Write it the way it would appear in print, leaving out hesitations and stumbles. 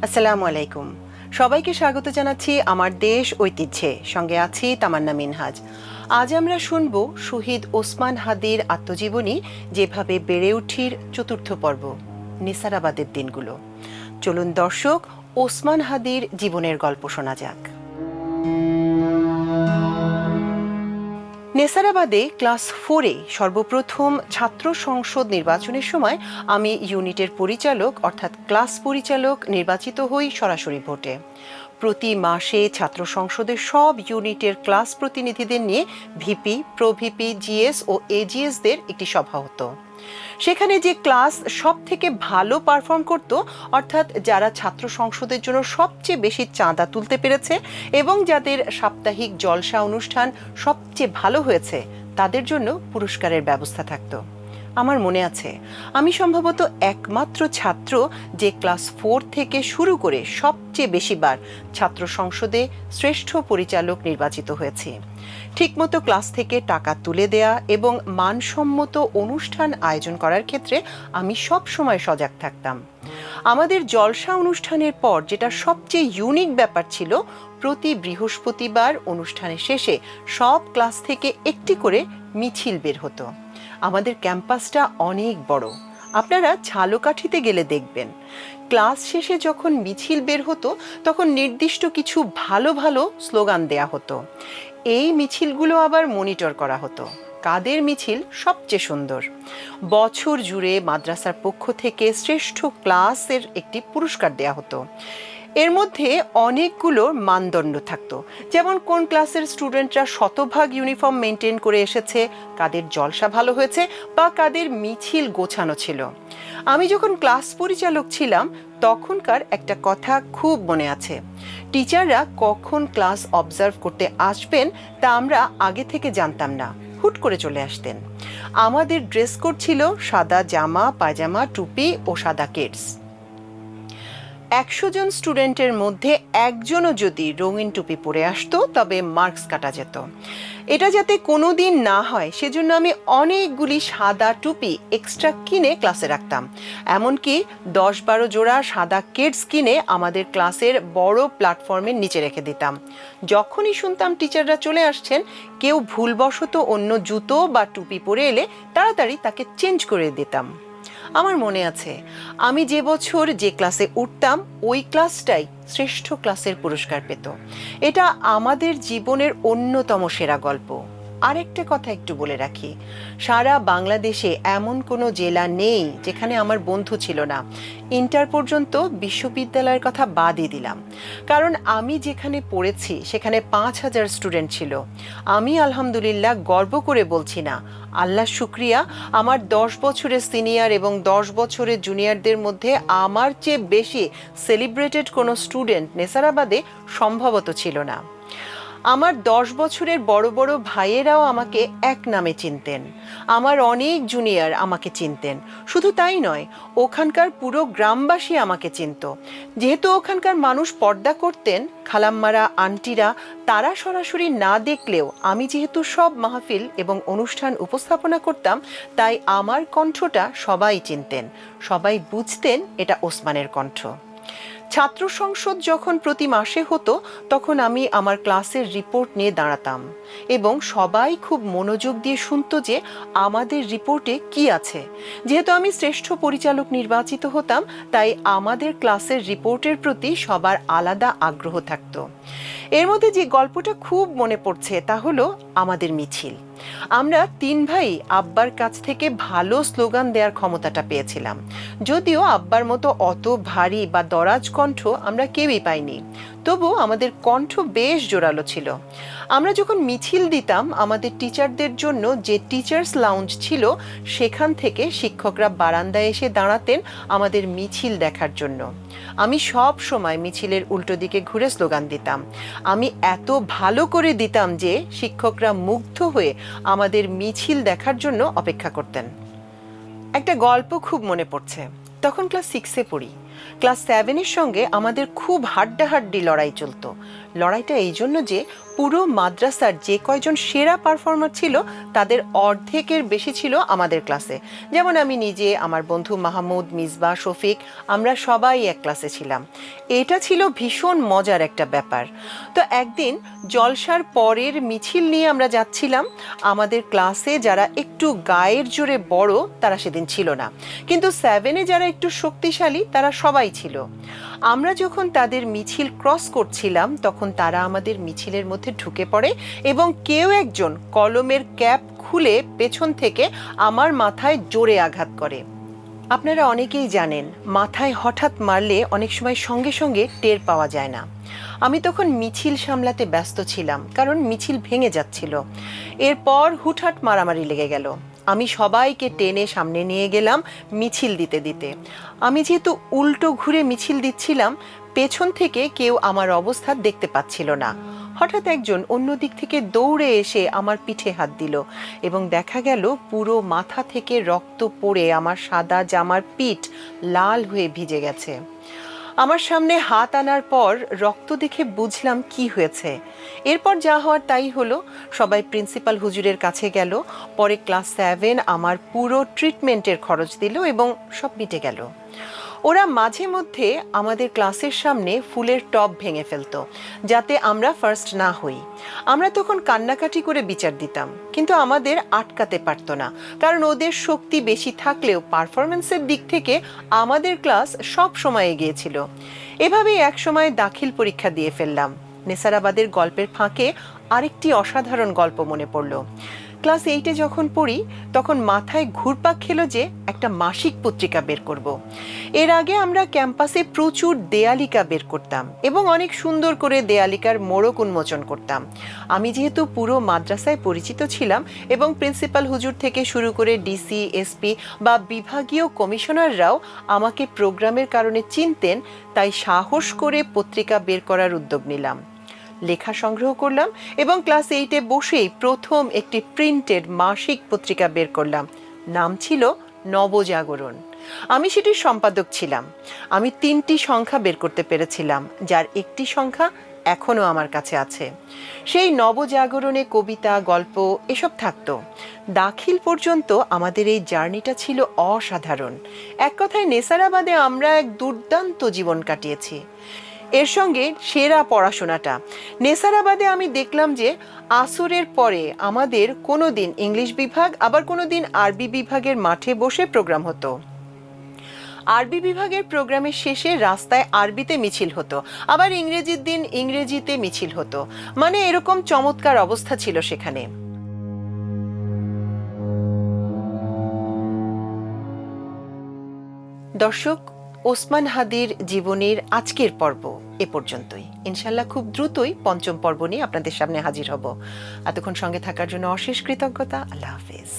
আসসালামু আলাইকুম। সবাইকে স্বাগত জানাচ্ছি আমার দেশ ঐতিহ্যে। সঙ্গে আছি তামান্না মিনহাজ। আজ আমরা শুনব শহীদ ওসমান হাদির আত্মজীবনী যেভাবে বেড়ে উঠির চতুর্থ পর্ব, নেসারাবাদের দিনগুলো। চলুন দর্শক, ওসমান হাদির জীবনের গল্প শোনা যাক। নেসারাবাদে ক্লাস 4-এ সর্বপ্রথম ছাত্র সংসদ নির্বাচনের সময় আমি ইউনিটের পরিচালক অর্থাৎ ক্লাস পরিচালক নির্বাচিত হই সরাসরি ভোটে। প্রতি মাসে ছাত্র সংসদের সব ইউনিটের ক্লাস প্রতিনিধিদের নিয়ে ভিপি, প্রভিপি, জিএস ও এজিএসদের একটি সভা হতো। সেখানে যে ক্লাস সব থেকে ভালো পারফর্ম করত, অর্থাৎ যারা ছাত্র সংসদের জন্য সবচেয়ে বেশি চাঁদা তুলতে পেরেছে এবং যাদের সাপ্তাহিক জলসা অনুষ্ঠান সবচেয়ে ভালো হয়েছে, তাদের জন্য পুরস্কারের ব্যবস্থা থাকতো। আমার মনে আছে, আমি সম্ভবত একমাত্র ছাত্র যে ক্লাস 4 থেকে শুরু করে সবচেয়ে বেশিবার ছাত্র সংসদে শ্রেষ্ঠ পরিচালক নির্বাচিত হয়েছি। ঠিকমতো ক্লাস থেকে টাকা তুলে দেয়া এবং মানসম্মত অনুষ্ঠান আয়োজন করার ক্ষেত্রে আমি সব সময় সজাগ থাকতাম। আমাদের জলসা অনুষ্ঠানের পর যেটা সবচেয়ে ইউনিক ব্যাপার ছিল, প্রতি বৃহস্পতিবার অনুষ্ঠানের শেষে সব ক্লাস থেকে একটি করে মিছিল বের হতো। আমাদের ক্যাম্পাসটা অনেক বড়, আপনারা ঝালকাঠিতে গেলে দেখবেন। ক্লাস শেষে যখন মিছিল বের হতো তখন নির্দিষ্ট কিছু ভালো ভালো স্লোগান দেয়া হতো। এই মিছিলগুলো আবার মনিটর করা হতো, কাদের মিছিল সবচেয়ে সুন্দর। বছর জুড়ে মাদ্রাসার পক্ষ থেকে শ্রেষ্ঠ ক্লাসের একটি পুরস্কার দেয়া হতো। এর মধ্যে অনেকগুলোর মানদণ্ড থাকতো, যেমন কোন ক্লাসের স্টুডেন্টরা শতভাগ ইউনিফর্ম মেনটেন করে এসেছে, কাদের জলসা ভালো হয়েছে বা কাদের মিছিল গোছানো ছিল। আমি যখন ক্লাস পরিচালক ছিলাম তখনকার একটা কথা খুব মনে আছে। টিচাররা কখন ক্লাস অবজার্ভ করতে আসবেন তা আমরা আগে থেকে জানতাম না, হুট করে চলে আসতেন। আমাদের ড্রেস কোড ছিল সাদা জামা, পায়জামা, টুপি ও সাদা কিডস। 100 জন স্টুডেন্টের মধ্যে একজনও যদি রঙিন টুপি পরে আসতো তবে মার্কস কাটা যেত। এটা যাতে কোনো দিন না হয় সেজন্য আমি অনেকগুলি সাদা টুপি এক্সট্রা কিনে ক্লাসে রাখতাম। এমনকি 10-12 জোড়া সাদা কিডস কিনে আমাদের ক্লাসের বড় প্ল্যাটফর্মের নিচে রেখে দিতাম। যখনই শুনতাম টিচাররা চলে আসছেন, কেউ ভুলবশত অন্য জুতো বা টুপি পরে এলে তাড়াতাড়ি তাকে চেঞ্জ করে দিতাম। আমার মনে আছে, আমি যে বছর যে ক্লাসে উঠতাম ওই ক্লাসটাই শ্রেষ্ঠ ক্লাসের পুরস্কার পেত। এটা আমাদের জীবনের অন্যতম সেরা গল্প। আরেকটা কথা একটু বলে রাখি, সারা বাংলাদেশে এমন কোনো জেলা নেই যেখানে আমার বন্ধু ছিল না। ইন্টার পর্যন্ত বিশ্ববিদ্যালয়ের কথা বাদই দিলাম, কারণ আমি যেখানে পড়েছি সেখানে 5000 স্টুডেন্ট ছিল। আমি আলহামদুলিল্লাহ গর্ব করে বলছি না, আল্লাহ শুক্রিয়া, আমার 10 বছরের সিনিয়র এবং 10 বছরের জুনিয়রদের মধ্যে আমার চেয়ে বেশি সেলিব্রেটেড কোনো স্টুডেন্ট নেসারাবাদে সম্ভবত ছিল না। আমার 10 বছরের বড় বড় ভাইয়েরাও আমাকে এক নামে চিনতেন। আমার অনেক জুনিয়র আমাকে চিনতেন। শুধু তাই নয়, ওখানকার পুরো গ্রামবাসী আমাকে চিনত। যেহেতু ওখানকার মানুষ পর্দা করতেন, খালাম্মারা, আন্টিরা, তারা সরাসরি না দেখলেও আমি যেহেতু সব মাহফিল এবং অনুষ্ঠান উপস্থাপনা করতাম, তাই আমার কণ্ঠটা সবাই চিনতেন, সবাই বুঝতেন এটা ওসমানের কণ্ঠ। ছাত্র সংসদ যখন প্রতি মাসে হতো তখন আমি আমার ক্লাসের রিপোর্ট নিয়ে দাঁড়াতাম এবং সবাই খুব মনোযোগ দিয়ে শুনতো যে আমাদের রিপোর্টে কি আছে। যেহেতু আমি শ্রেষ্ঠ পরিচালক নির্বাচিত হতাম, তাই আমাদের ক্লাসের রিপোর্টের প্রতি সবার আলাদা আগ্রহ থাকতো। এর মধ্যে যে গল্পটা খুব মনে পড়ছে তা হলো আমাদের মিছিল। আমরা 3 ভাই আব্বার কাছ থেকে ভালো স্লোগান দেওয়ার ক্ষমতাটা পেয়েছিলাম, যদিও আব্বার মতো অত ভারী বা দরাজ কণ্ঠ আমরা কেউই পাইনি। তবু আমাদের কণ্ঠ বেশ জোরালো ছিল। আমরা যখন মিছিল দিতাম, আমাদের টিচারদের জন্য যে টিচার্স লাউঞ্জ ছিল সেখান থেকে শিক্ষকরা বারান্দায় এসে দাঁড়াতেন আমাদের মিছিল দেখার জন্য। আমি সব সময় মিছিলের উল্টো দিকে ঘুরে স্লোগান দিতাম। আমি এত ভালো করে দিতাম যে শিক্ষকরা মুগ্ধ হয়ে আমাদের মিছিল দেখার জন্য অপেক্ষা করতেন। একটা গল্প খুব মনে পড়ছে। তখন ক্লাস 6-এ পড়ি। ক্লাস 7-এর সঙ্গে আমাদের খুব হাড্ডাহাড্ডি লড়াই চলতো। লড়াইটা এই জন্য যে পুরো মাদ্রাসার যে কয়জন সেরা পারফর্মার ছিল তাদের অর্ধেকের বেশি ছিল আমাদের ক্লাসে। যেমন আমি নিজে, আমার বন্ধু মাহমুদ, মিসবা, শফিক, আমরা সবাই এক ক্লাসে ছিলাম। এটা ছিল ভীষণ মজার একটা ব্যাপার। তো একদিন জলসার পরের মিছিল নিয়ে আমরা যাচ্ছিলাম। আমাদের ক্লাসে যারা একটু গায়ের জোরে বড় তারা সেদিন ছিল না, কিন্তু 7-এ যারা একটু শক্তিশালী তারা সবাই ছিল। আমরা যখন তাদের মিছিল ক্রস করছিলাম তখন তারা আমাদের মিছিলের মধ্যে ঢুকে পড়ে এবং কেউ একজন কলমের ক্যাপ খুলে পেছন থেকে আমার মাথায় জোরে আঘাত করে। আপনারা অনেকেই জানেন, মাথায় হঠাৎ মারলে অনেক সময় সঙ্গে সঙ্গে টের পাওয়া যায় না। আমি তখন মিছিল সামলাতে ব্যস্ত ছিলাম, কারণ মিছিল ভেঙে যাচ্ছিল। এরপর হুটহাট মারামারি লেগে গেল। আমি সবাইকে টেনে সামনে নিয়ে গেলাম মিছিল দিতে দিতে। আমি যেহেতু উল্টো ঘুরে মিছিল দিচ্ছিলাম, পেছন থেকে কেউ আমার অবস্থা দেখতে পাচ্ছিল না। হঠাৎ একজন অন্য দিক থেকে দৌড়ে এসে আমার পিঠে হাত দিল এবং দেখা গেল পুরো মাথা থেকে রক্ত পড়ে আমার সাদা জামার পিঠ লাল হয়ে ভিজে গেছে। আমার সামনে হাত আনার পর রক্ত দেখে বুঝলাম কি হয়েছে। এরপর যা হওয়ার তাই হলো। সবাই প্রিন্সিপাল হুজুরের কাছে গেল। পরে ক্লাস 7 আমার পুরো ট্রিটমেন্টের খরচ দিল এবং সব মিটে গেল। ওরা মাঝে মধ্যে আমাদের ক্লাসের সামনে ফুলের টব ভেঙে ফেলতো যাতে আমরা ফার্স্ট না হই। আমরা তখন কান্নাকাটি করে বিচার দিতাম, কিন্তু আমাদের আটকাতে পারতো না, কারণ ওদের শক্তি বেশি থাকলেও পারফরমেন্সের দিক থেকে আমাদের ক্লাস সব সময় এগিয়েছিল। এভাবেই এক সময় দাখিল পরীক্ষা দিয়ে ফেললাম। নেসারাবাদের গল্পের ফাঁকে আরেকটি অসাধারণ গল্প মনে পড়ল। ক্লাস 8-এ যখন পড়ি তখন মাথায় ঘুরপাক খেলো যে একটা মাসিক পত্রিকা বের করব। এর আগে আমরা ক্যাম্পাসে প্রচুর দেয়ালিকা বের করতাম এবং অনেক সুন্দর করে দেয়ালিকার মোড়ক উন্মোচন করতাম। আমি যেহেতু পুরো মাদ্রাসায় পরিচিত ছিলাম এবং প্রিন্সিপাল হুজুর থেকে শুরু করে ডিসি, এসপি বা বিভাগীয় কমিশনাররাও আমাকে প্রোগ্রামের কারণে চিনতেন, তাই সাহস করে পত্রিকা বের করার উদ্যোগ নিলাম। লেখা সংগ্রহ করলাম এবং ক্লাস 8-এ বসেই প্রথম একটি প্রিন্টেড মাসিক পত্রিকা বের করলাম। নাম ছিল নবজাগরণ। আমি সেটির সম্পাদক ছিলাম। আমি 3টি সংখ্যা বের করতে পেরেছিলাম, যার একটি সংখ্যা এখনো আমার কাছে আছে। সেই নবজাগরণে কবিতা, গল্প এসব থাকতো। দাখিল পর্যন্ত আমাদের এই জার্নিটা ছিল অসাধারণ। এক কথায় নেসারাবাদে আমরা এক দুর্দান্ত জীবন কাটিয়েছি। এর সঙ্গে সেরা পড়াশোনাটা। নেসারাবাদে আমি দেখলাম যে আসরের পরে আমাদের কোনো দিন ইংলিশ বিভাগ, আবার কোনো দিন আরবি বিভাগের মাঠে বসে প্রোগ্রাম হতো। আরবি বিভাগের প্রোগ্রামের শেষে রাস্তায় আরবিতে মিছিল হতো, আবার ইংরেজির দিন ইংরেজিতে মিছিল হতো। মানে এরকম চমৎকার অবস্থা ছিল সেখানে। দর্শক, ওসমান হাদির জীবনের আজকের পর্ব এ পর্যন্তই। ইনশাল্লাহ খুব দ্রুতই 5ম পর্ব নিয়ে আপনাদের সামনে হাজির হব। এতক্ষণ সঙ্গে থাকার জন্য অশেষ কৃতজ্ঞতা। আল্লাহ হাফেজ।